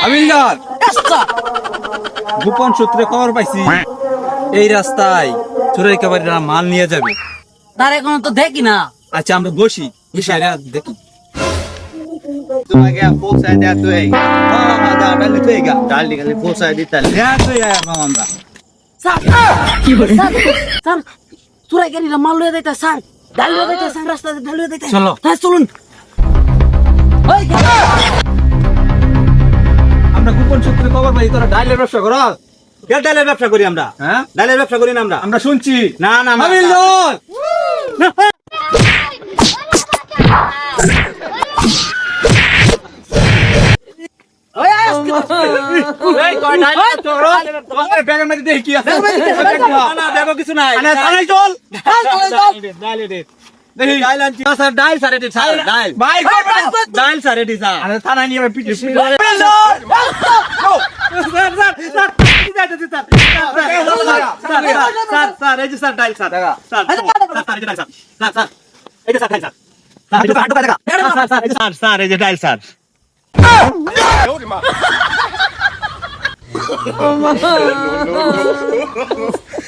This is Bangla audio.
হাবিলদার, গোপন সূত্রে খবর পাইছি এই রাস্তায় চোরের একেবারে মাল নিয়ে যাবে। তার এখন তো দেখি না। আচ্ছা আমরা বসি দেখি। তোমাকে পৌঁছায় দেয়া তুই ডালি তো এইগা ডাল নিকালে পৌঁছায় দিতে আমরা স্যার কি বলে স্যার চোরা গাড়িটা মাল লয়ে যাইতা স্যার ডাল লয়ে যাইতা স্যার রাস্তাতে ডাল লয়ে যাইতা চলো। হ্যাঁ চলুন। ওই আমরা গোপন সূত্রে খবর পাই তোরা ডাইলের ব্যবসা করো। ডালের ব্যবসা করি আমরা, হ্যাঁ ডালের ব্যবসা করি না আমরা। আমরা শুনছি। না না না। হাবিলদার, ওই আজকে এই কয় ডাল চোরো তোমাদের ব্যাগের মধ্যে দেখি কি আছে। না দেখো কিছু নাই। আরে থানায় চল। ডাল দে দেখি ডাল আনছি স্যার, ডাল স্যার এটি স্যার ডাল ভাই ডাল স্যার এটি স্যার। আরে থানায় নিয়ে আমি পিটি স্যার স্যার স্যার এই যে স্যার ডাল স্যার স্যার স্যার এই যে স্যার ডাল স্যার স্যার এই যে ডাল স্যার